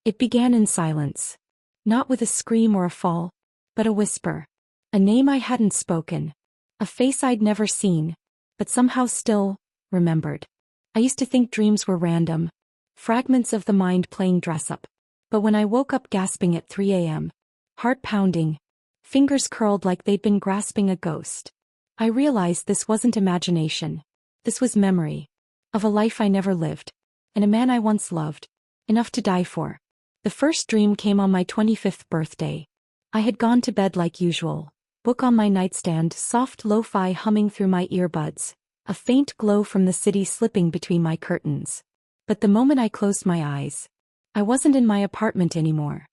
It began in silence. Not with a scream or a fall, but a whisper. A name I hadn't spoken. A face I'd never seen, but somehow still remembered. I used to think dreams were random, fragments of the mind playing dress-up. But when I woke up gasping at 3 a.m., heart pounding, fingers curled like they'd been grasping a ghost, I realized this wasn't imagination. This was memory. Of a life I never lived. And a man I once loved. Enough to die for. The first dream came on my 25th birthday. I had gone to bed like usual, book on my nightstand, soft lo-fi humming through my earbuds, a faint glow from the city slipping between my curtains. But the moment I closed my eyes, I wasn't in my apartment anymore.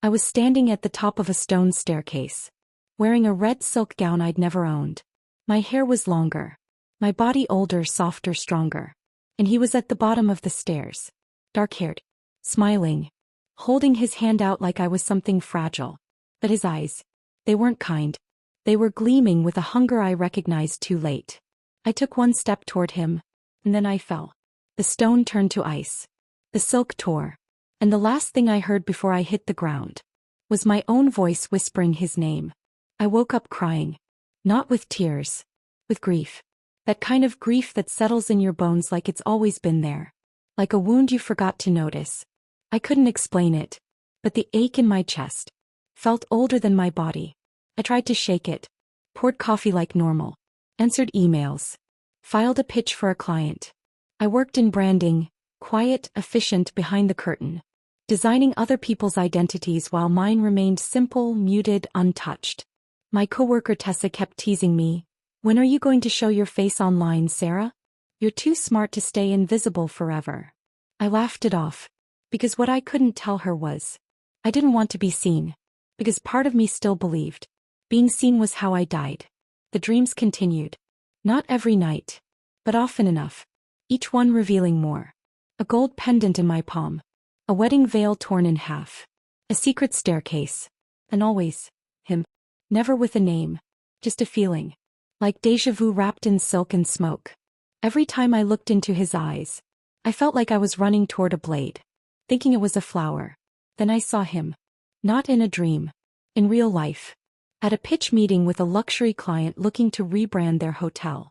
I was standing at the top of a stone staircase, wearing a red silk gown I'd never owned. My hair was longer, my body older, softer, stronger. And he was at the bottom of the stairs, dark-haired, smiling, holding his hand out like I was something fragile. But his eyes, they weren't kind. They were gleaming with a hunger I recognized too late. I took one step toward him, and then I fell. The stone turned to ice. The silk tore. And the last thing I heard before I hit the ground was my own voice whispering his name. I woke up crying. Not with tears. With grief. That kind of grief that settles in your bones like it's always been there. Like a wound you forgot to notice. I couldn't explain it, but the ache in my chest felt older than my body. I tried to shake it, poured coffee like normal, answered emails, filed a pitch for a client. I worked in branding, quiet, efficient behind the curtain, designing other people's identities while mine remained simple, muted, untouched. My coworker Tessa kept teasing me. When are you going to show your face online, Sarah? You're too smart to stay invisible forever. I laughed it off, because what I couldn't tell her was, I didn't want to be seen, because part of me still believed. Being seen was how I died. The dreams continued. Not every night, but often enough. Each one revealing more. A gold pendant in my palm. A wedding veil torn in half. A secret staircase. And always, him. Never with a name. Just a feeling. Like déjà vu wrapped in silk and smoke. Every time I looked into his eyes, I felt like I was running toward a blade, thinking it was a flower. Then I saw him. Not in a dream. In real life. At a pitch meeting with a luxury client looking to rebrand their hotel.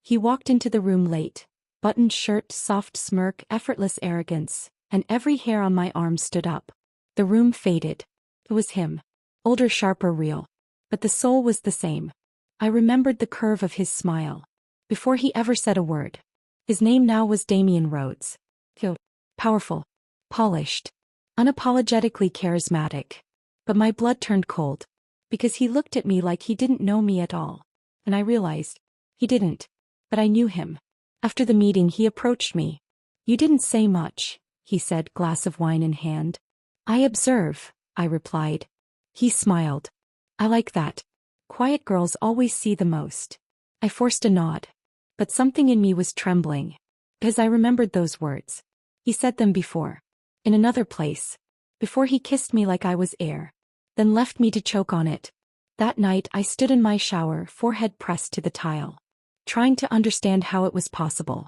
He walked into the room late. Buttoned shirt, soft smirk, effortless arrogance, and every hair on my arm stood up. The room faded. It was him. Older, sharper, real. But the soul was the same. I remembered the curve of his smile. Before he ever said a word. His name now was Damian Rhodes. Powerful. Polished. Unapologetically charismatic. But my blood turned cold. Because he looked at me like he didn't know me at all. And I realized. He didn't. But I knew him. After the meeting he approached me. You didn't say much, he said, glass of wine in hand. I observe, I replied. He smiled. I like that. Quiet girls always see the most. I forced a nod. But something in me was trembling. Because I remembered those words. He said them before. In another place. Before he kissed me like I was air. Then left me to choke on it. That night I stood in my shower, forehead pressed to the tile. Trying to understand how it was possible.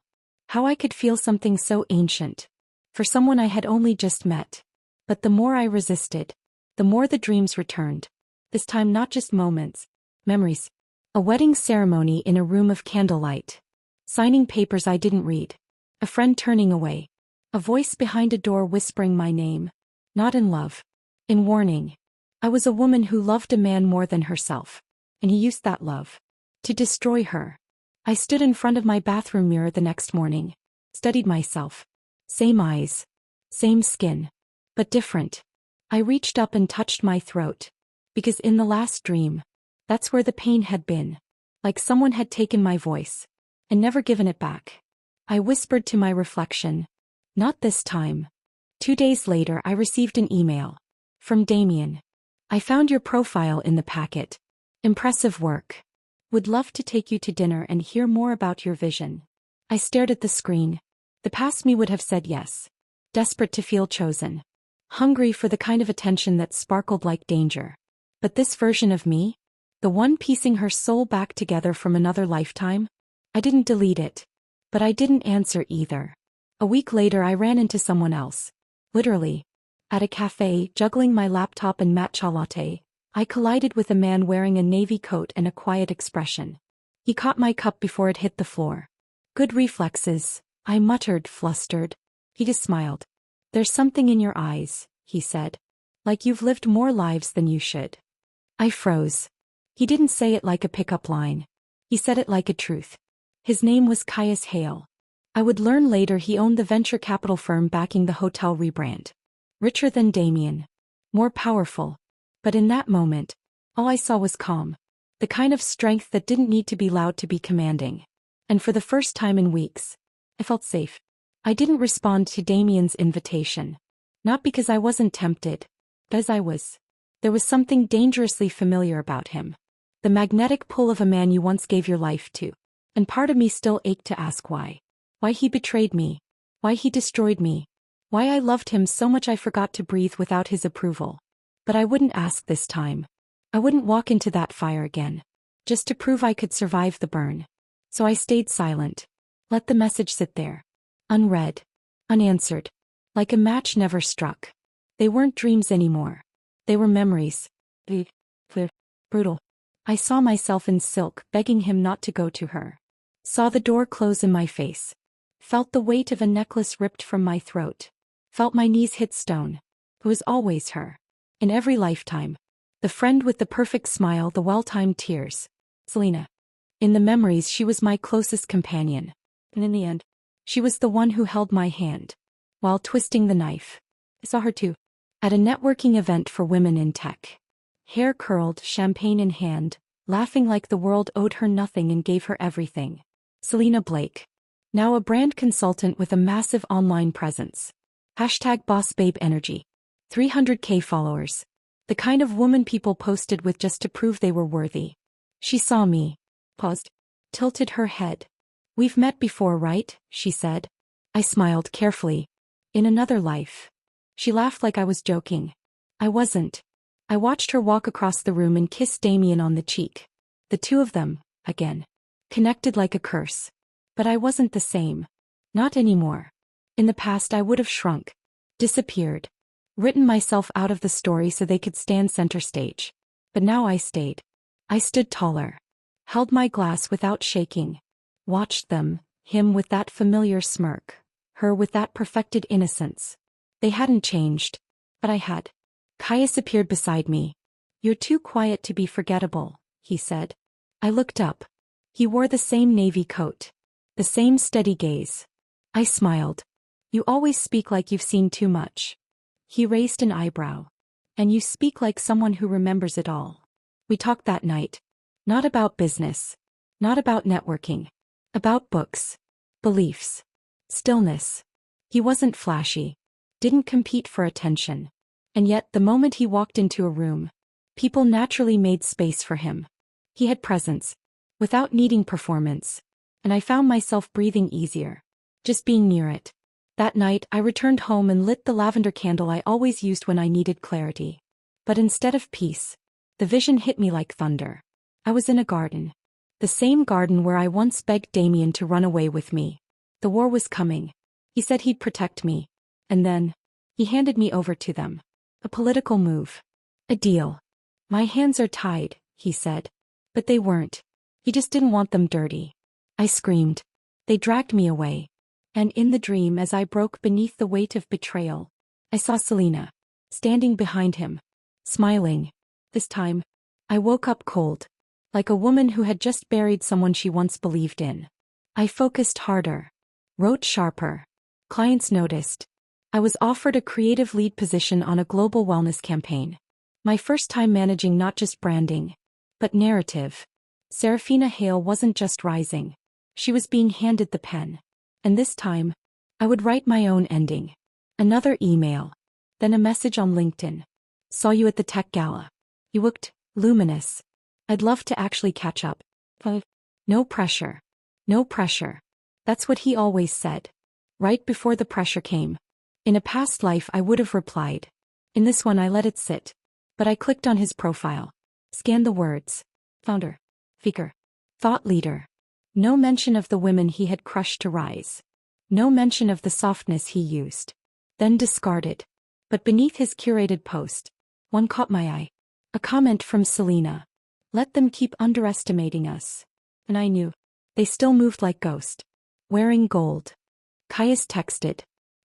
How I could feel something so ancient. For someone I had only just met. But the more I resisted, the more the dreams returned. This time not just moments. Memories. A wedding ceremony in a room of candlelight. Signing papers I didn't read. A friend turning away. A voice behind a door whispering my name. Not in love. In warning. I was a woman who loved a man more than herself. And he used that love. To destroy her. I stood in front of my bathroom mirror the next morning. Studied myself. Same eyes. Same skin. But different. I reached up and touched my throat. Because in the last dream, that's where the pain had been. Like someone had taken my voice. And never given it back. I whispered to my reflection. Not this time. 2 days later I received an email. From Damian. I found your profile in the packet. Impressive work. Would love to take you to dinner and hear more about your vision. I stared at the screen. The past me would have said yes. Desperate to feel chosen. Hungry for the kind of attention that sparkled like danger. But this version of me? The one piecing her soul back together from another lifetime? I didn't delete it. But I didn't answer either. A week later I ran into someone else. Literally. At a cafe, juggling my laptop and matcha latte, I collided with a man wearing a navy coat and a quiet expression. He caught my cup before it hit the floor. Good reflexes, I muttered, flustered. He just smiled. There's something in your eyes, he said. Like you've lived more lives than you should. I froze. He didn't say it like a pickup line. He said it like a truth. His name was Caius Hale. I would learn later he owned the venture capital firm backing the hotel rebrand. Richer than Damien. More powerful. But in that moment, all I saw was calm. The kind of strength that didn't need to be loud to be commanding. And for the first time in weeks, I felt safe. I didn't respond to Damien's invitation. Not because I wasn't tempted, but as I was. There was something dangerously familiar about him. The magnetic pull of a man you once gave your life to. And part of me still ached to ask why. Why he betrayed me. Why he destroyed me. Why I loved him so much I forgot to breathe without his approval. But I wouldn't ask this time. I wouldn't walk into that fire again. Just to prove I could survive the burn. So I stayed silent. Let the message sit there. Unread. Unanswered. Like a match never struck. They weren't dreams anymore. They were memories. Brutal. I saw myself in silk begging him not to go to her. Saw the door close in my face. Felt the weight of a necklace ripped from my throat. Felt my knees hit stone. It was always her. In every lifetime. The friend with the perfect smile, the well-timed tears. Selena. In the memories she was my closest companion. And in the end, she was the one who held my hand. While twisting the knife. I saw her too. At a networking event for women in tech. Hair curled, champagne in hand, laughing like the world owed her nothing and gave her everything. Selena Blake. Now a brand consultant with a massive online presence. #BossBabe Energy. 300K followers. The kind of woman people posted with just to prove they were worthy. She saw me. Paused. Tilted her head. We've met before, right? She said. I smiled carefully. In another life. She laughed like I was joking. I wasn't. I watched her walk across the room and kiss Damien on the cheek. The two of them, again. Connected like a curse. But I wasn't the same. Not anymore. In the past I would have shrunk. Disappeared. Written myself out of the story so they could stand center stage. But now I stayed. I stood taller. Held my glass without shaking. Watched them, him with that familiar smirk. Her with that perfected innocence. They hadn't changed. But I had. Caius appeared beside me. You're too quiet to be forgettable, he said. I looked up. He wore the same navy coat. The same steady gaze. I smiled. You always speak like you've seen too much. He raised an eyebrow. And you speak like someone who remembers it all. We talked that night. Not about business. Not about networking. About books. Beliefs. Stillness. He wasn't flashy. Didn't compete for attention. And yet, the moment he walked into a room, people naturally made space for him. He had presence. Without needing performance. And I found myself breathing easier. Just being near it. That night, I returned home and lit the lavender candle I always used when I needed clarity. But instead of peace, the vision hit me like thunder. I was in a garden. The same garden where I once begged Damien to run away with me. The war was coming. He said he'd protect me. And then, he handed me over to them. A political move. A deal. My hands are tied, he said. But they weren't. He just didn't want them dirty. I screamed. They dragged me away. And in the dream, as I broke beneath the weight of betrayal, I saw Selena, standing behind him, smiling. This time, I woke up cold, like a woman who had just buried someone she once believed in. I focused harder, wrote sharper. Clients noticed. I was offered a creative lead position on a global wellness campaign. My first time managing not just branding, but narrative. Serafina Hale wasn't just rising. She was being handed the pen. And this time, I would write my own ending. Another email. Then a message on LinkedIn. Saw you at the tech gala. You looked luminous. I'd love to actually catch up. But no pressure. No pressure. That's what he always said. Right before the pressure came. In a past life I would have replied. In this one I let it sit. But I clicked on his profile. Scanned the words. Founder. Speaker. Thought leader. No mention of the women he had crushed to rise. No mention of the softness he used. Then discarded. But beneath his curated post, one caught my eye. A comment from Selena. Let them keep underestimating us. And I knew. They still moved like ghosts. Wearing gold. Caius texted.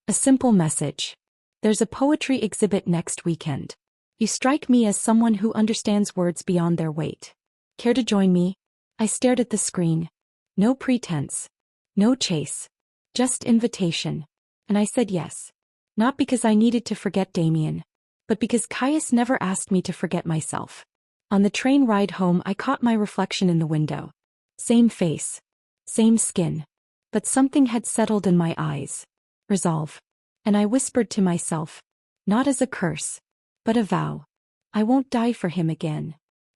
A simple message. There's a poetry exhibit next weekend. You strike me as someone who understands words beyond their weight. Care to join me? I stared at the screen. No pretense. No chase. Just invitation. And I said yes. Not because I needed to forget Damien, but because Caius never asked me to forget myself. On the train ride home, I caught my reflection in the window. Same face. Same skin. But something had settled in my eyes. Resolve. And I whispered to myself, not as a curse, but a vow. I won't die for him again.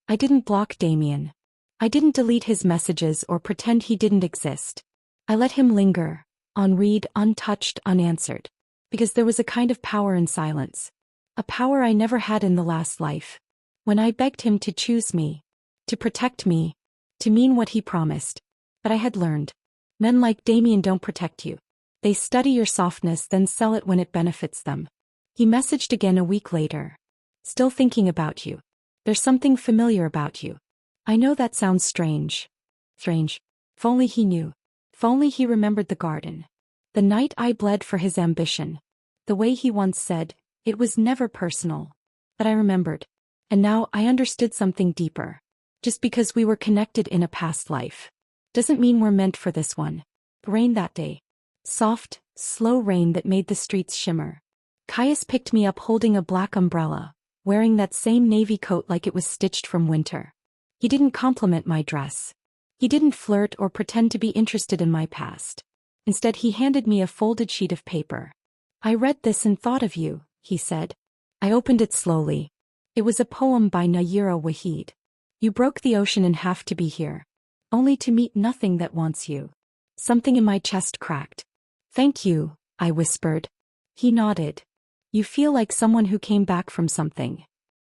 I didn't block Damien. I didn't delete his messages or pretend he didn't exist. I let him linger, unread, untouched, unanswered. Because there was a kind of power in silence. A power I never had in the last life. When I begged him to choose me, to protect me, to mean what he promised. But I had learned. Men like Damien don't protect you. They study your softness, then sell it when it benefits them. He messaged again a week later. Still thinking about you. There's something familiar about you. I know that sounds strange. Strange. If only he knew. If only he remembered the garden. The night I bled for his ambition. The way he once said, it was never personal. But I remembered. And now I understood something deeper. Just because we were connected in a past life doesn't mean we're meant for this one. Rain that day. Soft, slow rain that made the streets shimmer. Caius picked me up holding a black umbrella, wearing that same navy coat like it was stitched from winter. He didn't compliment my dress. He didn't flirt or pretend to be interested in my past. Instead, he handed me a folded sheet of paper. I read this and thought of you, he said. I opened it slowly. It was a poem by Nayira Wahid. You broke the ocean in half to be here. Only to meet nothing that wants you. Something in my chest cracked. Thank you, I whispered. He nodded. You feel like someone who came back from something.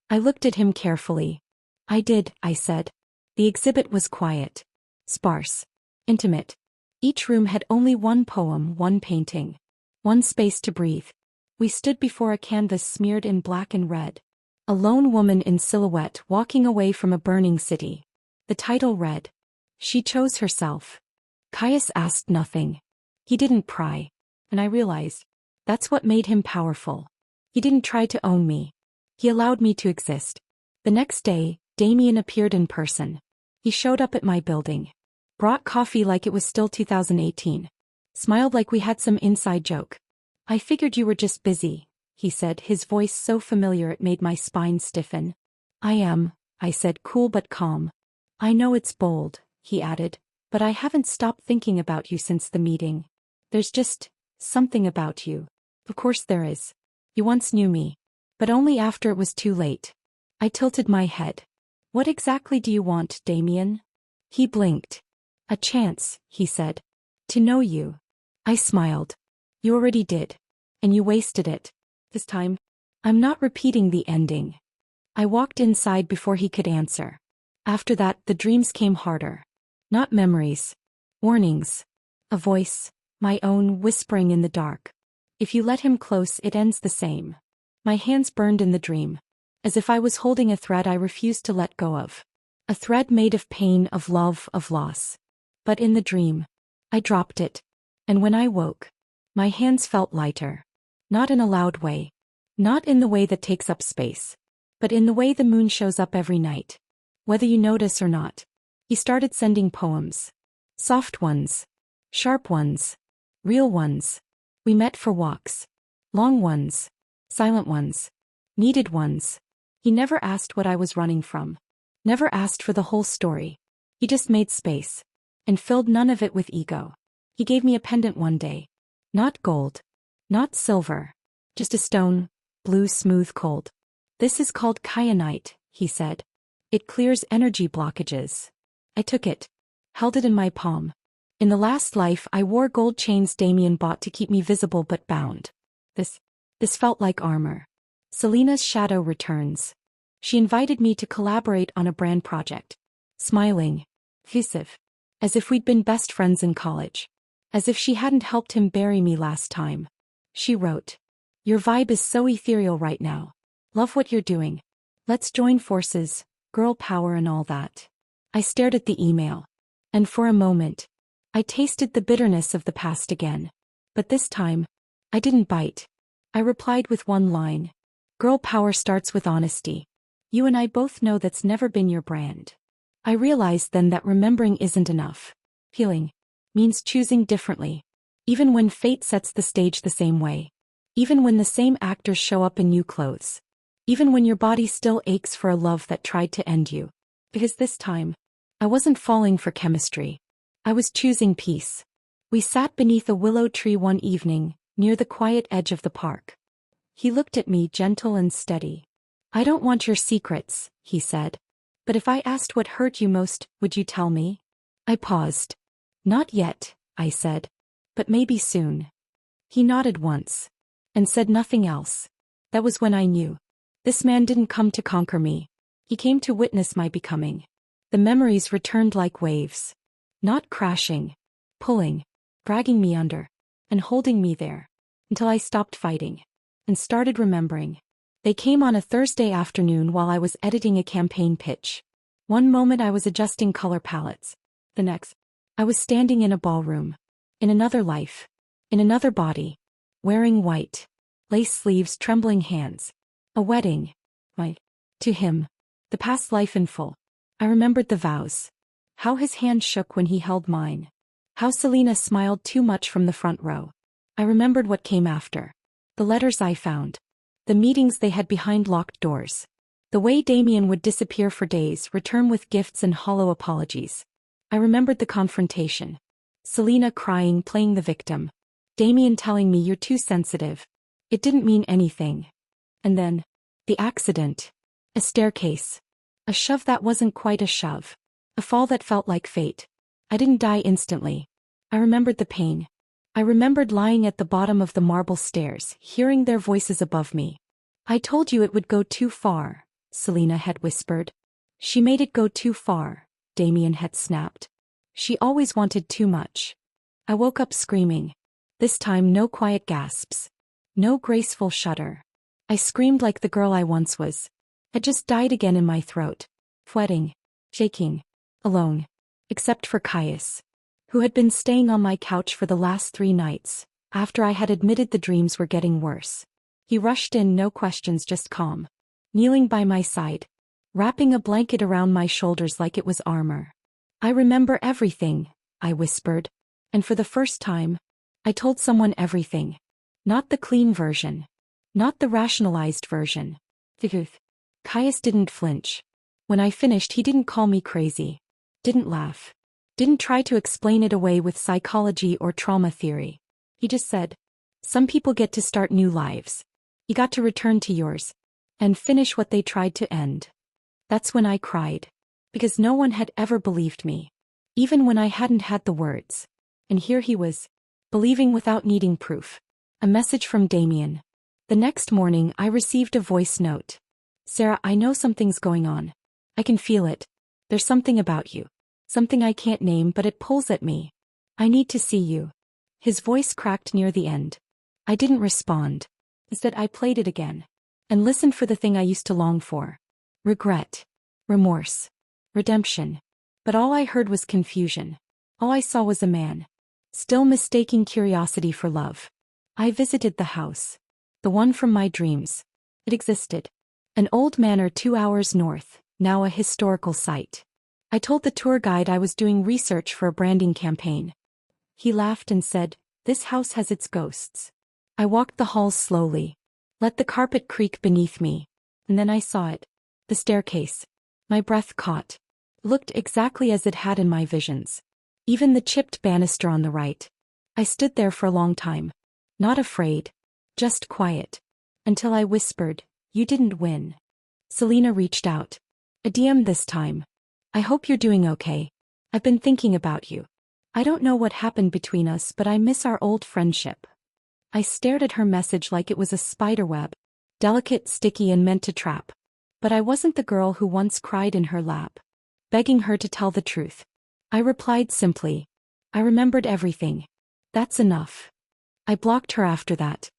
I looked at him carefully. I did, I said. The exhibit was quiet. Sparse. Intimate. Each room had only one poem, one painting. One space to breathe. We stood before a canvas smeared in black and red. A lone woman in silhouette walking away from a burning city. The title read. She chose herself. Caius asked nothing. He didn't pry. And I realized. That's what made him powerful. He didn't try to own me. He allowed me to exist. The next day, Damien appeared in person. He showed up at my building. Brought coffee like it was still 2018. Smiled like we had some inside joke. I figured you were just busy, he said, his voice so familiar it made my spine stiffen. I am, I said, cool but calm. I know it's bold, he added, but I haven't stopped thinking about you since the meeting. There's just something about you. Of course there is. You once knew me. But only after it was too late. I tilted my head. What exactly do you want, Damien? He blinked. A chance, he said. To know you. I smiled. You already did. And you wasted it. This time. I'm not repeating the ending. I walked inside before he could answer. After that, the dreams came harder. Not memories. Warnings. A voice, my own, whispering in the dark. If you let him close, it ends the same. My hands burned in the dream. As if I was holding a thread I refused to let go of. A thread made of pain, of love, of loss. But in the dream, I dropped it. And when I woke, my hands felt lighter. Not in a loud way. Not in the way that takes up space. But in the way the moon shows up every night. Whether you notice or not. He started sending poems. Soft ones. Sharp ones. Real ones. We met for walks. Long ones. Silent ones. Needed ones. He never asked what I was running from. Never asked for the whole story. He just made space. And filled none of it with ego. He gave me a pendant one day. Not gold. Not silver. Just a stone, blue, smooth, cold. This is called kyanite, he said. It clears energy blockages. I took it. Held it in my palm. In the last life I wore gold chains Damien bought to keep me visible but bound. This felt like armor. Selena's shadow returns. She invited me to collaborate on a brand project. Smiling. Effusive. As if we'd been best friends in college. As if she hadn't helped him bury me last time. She wrote. Your vibe is so ethereal right now. Love what you're doing. Let's join forces, girl power and all that. I stared at the email. And for a moment, I tasted the bitterness of the past again. But this time, I didn't bite. I replied with one line. Girl power starts with honesty. You and I both know that's never been your brand. I realized then that remembering isn't enough. Healing means choosing differently. Even when fate sets the stage the same way. Even when the same actors show up in new clothes. Even when your body still aches for a love that tried to end you. Because this time, I wasn't falling for chemistry. I was choosing peace. We sat beneath a willow tree one evening, near the quiet edge of the park. He looked at me gentle and steady. I don't want your secrets, he said. But if I asked what hurt you most, would you tell me? I paused. Not yet, I said. But maybe soon. He nodded once. And said nothing else. That was when I knew. This man didn't come to conquer me. He came to witness my becoming. The memories returned like waves. Not crashing. Pulling. Dragging me under. And holding me there. Until I stopped fighting. And started remembering. They came on a Thursday afternoon while I was editing a campaign pitch. One moment I was adjusting color palettes. The next, I was standing in a ballroom. In another life. In another body. Wearing white. Lace sleeves, trembling hands. A wedding. To him. The past life in full. I remembered the vows. How his hand shook when he held mine. How Selena smiled too much from the front row. I remembered what came after. The letters I found. The meetings they had behind locked doors. The way Damien would disappear for days, return with gifts and hollow apologies. I remembered the confrontation. Selena crying, playing the victim. Damien telling me you're too sensitive. It didn't mean anything. And then, the accident. A staircase. A shove that wasn't quite a shove. A fall that felt like fate. I didn't die instantly. I remembered the pain. I remembered lying at the bottom of the marble stairs, hearing their voices above me. I told you it would go too far, Selena had whispered. She made it go too far, Damien had snapped. She always wanted too much. I woke up screaming. This time no quiet gasps. No graceful shudder. I screamed like the girl I once was. Had just died again in my throat. Sweating. Shaking. Alone. Except for Caius. Who had been staying on my couch for the last 3 nights, after I had admitted the dreams were getting worse. He rushed in, no questions, just calm. Kneeling by my side. Wrapping a blanket around my shoulders like it was armor. I remember everything, I whispered. And for the first time, I told someone everything. Not the clean version. Not the rationalized version. Caius didn't flinch. When I finished, he didn't call me crazy. Didn't laugh. Didn't try to explain it away with psychology or trauma theory. He just said, some people get to start new lives. You got to return to yours. And finish what they tried to end. That's when I cried. Because no one had ever believed me. Even when I hadn't had the words. And here he was. Believing without needing proof. A message from Damien. The next morning I received a voice note. Sarah, I know something's going on. I can feel it. There's something about you. Something I can't name, but it pulls at me. I need to see you. His voice cracked near the end. I didn't respond. Instead I played it again. And listened for the thing I used to long for. Regret. Remorse. Redemption. But all I heard was confusion. All I saw was a man. Still mistaking curiosity for love. I visited the house. The one from my dreams. It existed. An old manor 2 hours north, now a historical site. I told the tour guide I was doing research for a branding campaign. He laughed and said, this house has its ghosts. I walked the halls slowly. Let the carpet creak beneath me. And then I saw it. The staircase. My breath caught. Looked exactly as it had in my visions. Even the chipped banister on the right. I stood there for a long time. Not afraid. Just quiet. Until I whispered, you didn't win. Selena reached out. A DM this time. I hope you're doing okay. I've been thinking about you. I don't know what happened between us, but I miss our old friendship. I stared at her message like it was a spiderweb. Delicate, sticky, and meant to trap. But I wasn't the girl who once cried in her lap, begging her to tell the truth. I replied simply. I remembered everything. That's enough. I blocked her after that.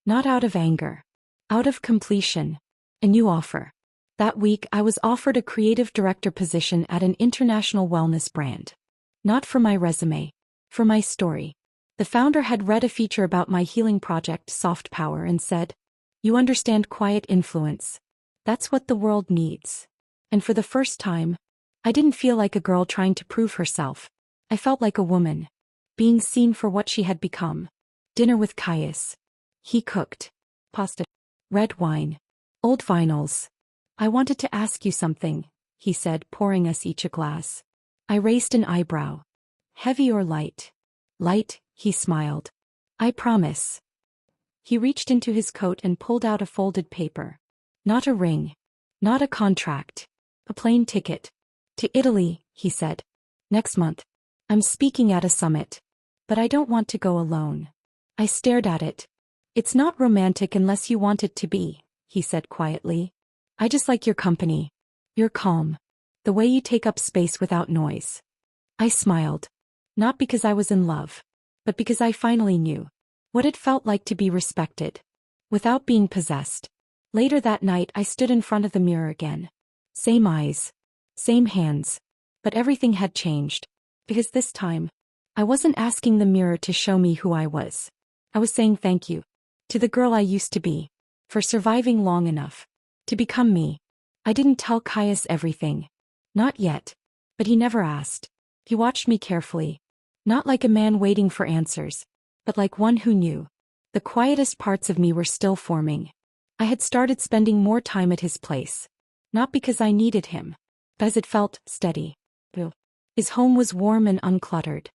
Not out of anger. Out of completion. A new offer. That week I was offered a creative director position at an international wellness brand. Not for my resume. For my story. The founder had read a feature about my healing project, Soft Power, and said, "You understand quiet influence. That's what the world needs." And for the first time, I didn't feel like a girl trying to prove herself. I felt like a woman. Being seen for what she had become. Dinner with Caius. He cooked. Pasta. Red wine. Old vinyls. "I wanted to ask you something," he said, pouring us each a glass. I raised an eyebrow. "Heavy or light?" "Light," he smiled. "I promise." He reached into his coat and pulled out a folded paper. Not a ring. Not a contract. A plane ticket. "To Italy," he said. "Next month. I'm speaking at a summit. But I don't want to go alone." I stared at it. "It's not romantic unless you want it to be," he said quietly. "I just like your company. You're calm. The way you take up space without noise." I smiled. Not because I was in love. But because I finally knew what it felt like to be respected. Without being possessed. Later that night I stood in front of the mirror again. Same eyes. Same hands. But everything had changed. Because this time, I wasn't asking the mirror to show me who I was. I was saying thank you. To the girl I used to be. For surviving long enough. To become me. I didn't tell Caius everything. Not yet. But he never asked. He watched me carefully. Not like a man waiting for answers. But like one who knew. The quietest parts of me were still forming. I had started spending more time at his place. Not because I needed him. But as it felt steady. His home was warm and uncluttered.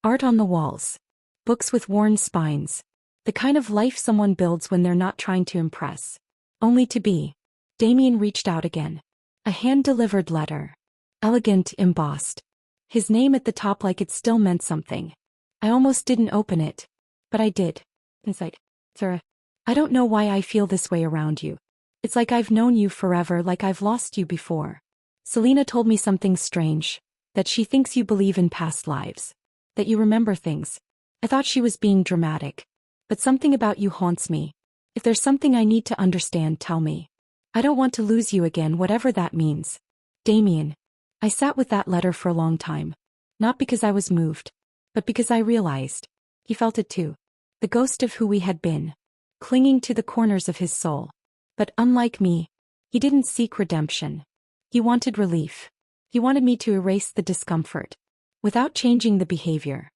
Art on the walls. Books with worn spines. The kind of life someone builds when they're not trying to impress. Only to be. Damien reached out again. A hand-delivered letter. Elegant, embossed. His name at the top like it still meant something. I almost didn't open it. But I did. It's like, "Sarah, I don't know why I feel this way around you. It's like I've known you forever, like I've lost you before. Selena told me something strange. That she thinks you believe in past lives. That you remember things. I thought she was being dramatic. But something about you haunts me. If there's something I need to understand, tell me. I don't want to lose you again, whatever that means. Damien." I sat with that letter for a long time. Not because I was moved. But because I realized. He felt it too. The ghost of who we had been. Clinging to the corners of his soul. But unlike me, he didn't seek redemption. He wanted relief. He wanted me to erase the discomfort. Without changing the behavior.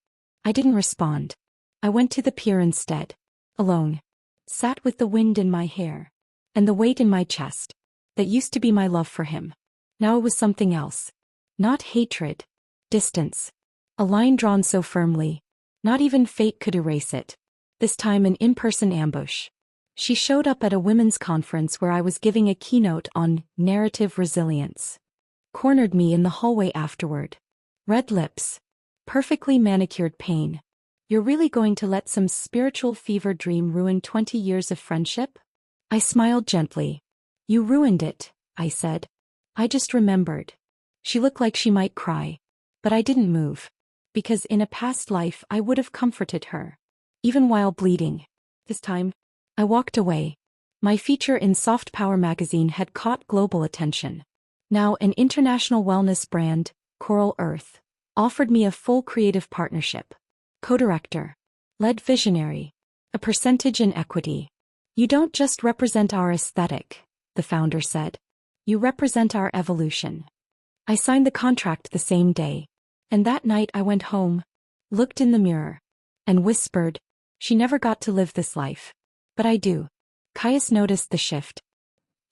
I didn't respond. I went to the pier instead. Alone. Sat with the wind in my hair. And the weight in my chest. That used to be my love for him. Now it was something else. Not hatred. Distance. A line drawn so firmly. Not even fate could erase it. This time an in-person ambush. She showed up at a women's conference where I was giving a keynote on narrative resilience. Cornered me in the hallway afterward. Red lips. Perfectly manicured pain. "You're really going to let some spiritual fever dream ruin 20 years of friendship?" I smiled gently. "You ruined it," I said. "I just remembered." She looked like she might cry. But I didn't move. Because in a past life I would have comforted her. Even while bleeding. This time, I walked away. My feature in Soft Power magazine had caught global attention. Now an international wellness brand, Coral Earth, offered me a full creative partnership. Co-director. Lead visionary. A percentage in equity. "You don't just represent our aesthetic," the founder said. "You represent our evolution." I signed the contract the same day. And that night I went home, looked in the mirror, and whispered, "She never got to live this life. But I do." Caius noticed the shift.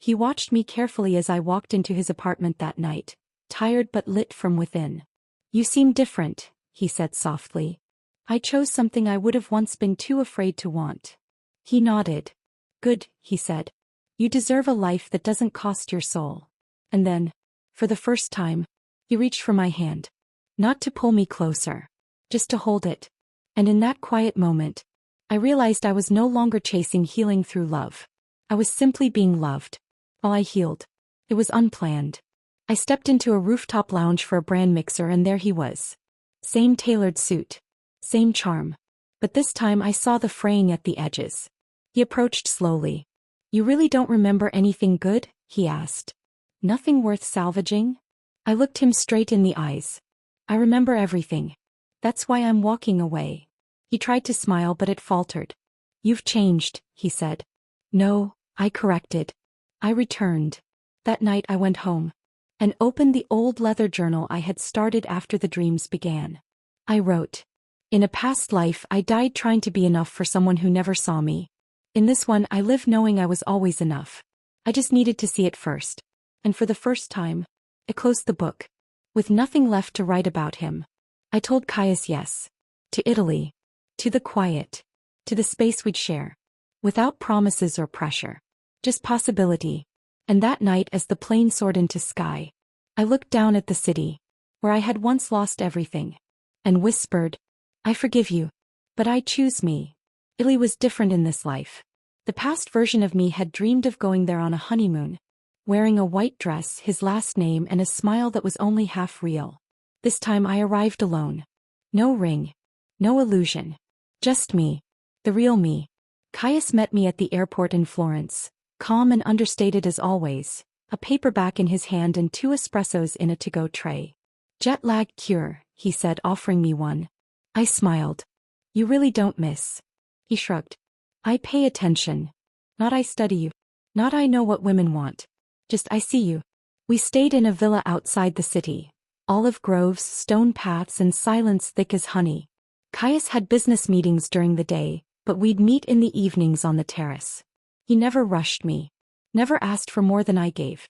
He watched me carefully as I walked into his apartment that night, tired but lit from within. "You seem different," he said softly. "I chose something I would have once been too afraid to want." He nodded. "Good," he said. "You deserve a life that doesn't cost your soul." And then, for the first time, he reached for my hand. Not to pull me closer. Just to hold it. And in that quiet moment, I realized I was no longer chasing healing through love. I was simply being loved. While I healed. It was unplanned. I stepped into a rooftop lounge for a brand mixer and there he was. Same tailored suit. Same charm. But this time I saw the fraying at the edges. He approached slowly. You really don't remember anything good? He asked. Nothing worth salvaging? I looked him straight in the eyes. I remember everything. That's why I'm walking away. He tried to smile but it faltered. You've changed, he said. No, I corrected. I returned. That night I went home and opened the old leather journal I had started after the dreams began. I wrote, in a past life I died trying to be enough for someone who never saw me. In this one I live knowing I was always enough. I just needed to see it first. And for the first time, I closed the book. With nothing left to write about him. I told Caius yes. To Italy. To the quiet. To the space we'd share. Without promises or pressure. Just possibility. And that night as the plane soared into sky, I looked down at the city, where I had once lost everything, and whispered, I forgive you, but I choose me. Italy was different in this life. The past version of me had dreamed of going there on a honeymoon, wearing a white dress, his last name, and a smile that was only half real. This time I arrived alone. No ring. No illusion. Just me. The real me. Caius met me at the airport in Florence, calm and understated as always, a paperback in his hand and 2 espressos in a to-go tray. Jet lag cure, he said, offering me one. I smiled. You really don't miss. He shrugged. I pay attention. Not I study you. Not I know what women want. Just I see you. We stayed in a villa outside the city. Olive groves, stone paths, and silence thick as honey. Caius had business meetings during the day, but we'd meet in the evenings on the terrace. He never rushed me. Never asked for more than I gave.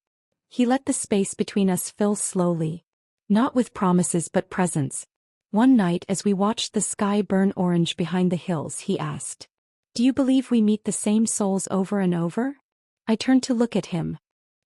He let the space between us fill slowly. Not with promises but presence. One night as we watched the sky burn orange behind the hills, he asked, Do you believe we meet the same souls over and over? I turned to look at him.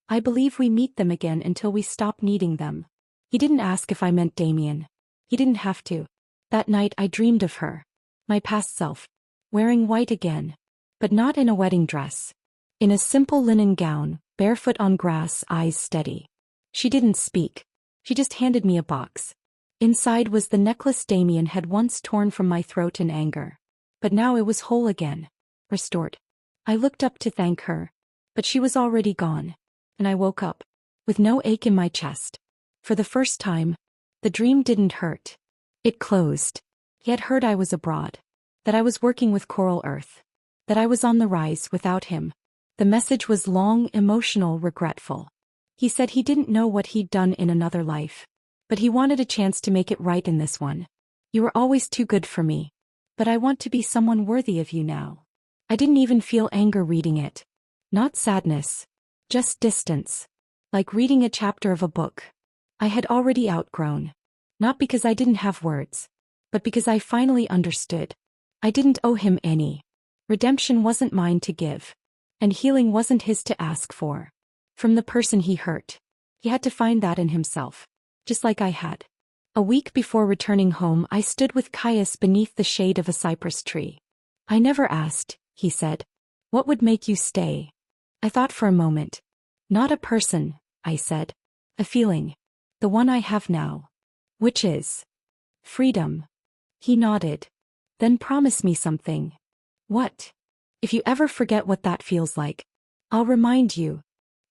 I believe we meet them again until we stop needing them. He didn't ask if I meant Damien. He didn't have to. That night I dreamed of her. My past self. Wearing white again. But not in a wedding dress. In a simple linen gown, barefoot on grass, eyes steady. She didn't speak. She just handed me a box. Inside was the necklace Damien had once torn from my throat in anger. But now it was whole again. Restored. I looked up to thank her. But she was already gone. And I woke up. With no ache in my chest. For the first time, the dream didn't hurt. It closed. He had heard I was abroad. That I was working with Coral Earth. That I was on the rise without him. The message was long, emotional, regretful. He said he didn't know what he'd done in another life. But he wanted a chance to make it right in this one. You were always too good for me. But I want to be someone worthy of you now. I didn't even feel anger reading it. Not sadness. Just distance. Like reading a chapter of a book I had already outgrown. Not because I didn't have words. But because I finally understood. I didn't owe him any. Redemption wasn't mine to give. And healing wasn't his to ask for. From the person he hurt. He had to find that in himself. Just like I had. A week before returning home, I stood with Caius beneath the shade of a cypress tree. I never asked, he said. What would make you stay? I thought for a moment. Not a person, I said. A feeling. The one I have now. Which is freedom. He nodded. Then promise me something. What? If you ever forget what that feels like, I'll remind you.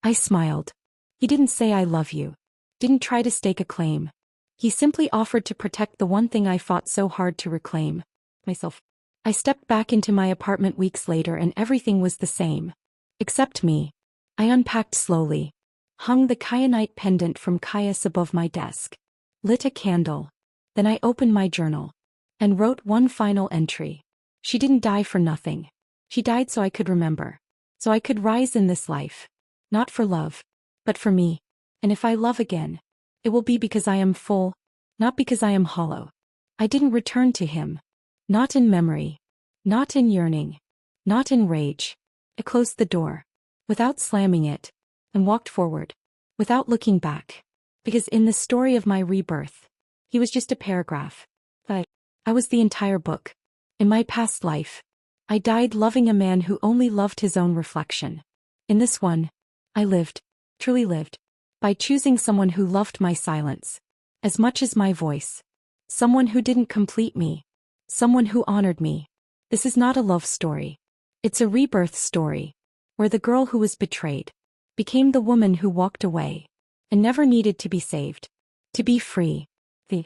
I smiled. He didn't say I love you. Didn't try to stake a claim. He simply offered to protect the one thing I fought so hard to reclaim. Myself. I stepped back into my apartment weeks later and everything was the same. Except me. I unpacked slowly. Hung the kyanite pendant from Caius above my desk. Lit a candle. Then I opened my journal. And wrote one final entry. She didn't die for nothing. She died so I could remember. So I could rise in this life. Not for love. But for me. And if I love again, it will be because I am full. Not because I am hollow. I didn't return to him. Not in memory. Not in yearning. Not in rage. I closed the door. Without slamming it. And walked forward. Without looking back. Because in the story of my rebirth, he was just a paragraph. But I was the entire book. In my past life, I died loving a man who only loved his own reflection. In this one, I lived, truly lived, by choosing someone who loved my silence, as much as my voice. Someone who didn't complete me. Someone who honored me. This is not a love story. It's a rebirth story, where the girl who was betrayed became the woman who walked away and never needed to be saved. To be free. The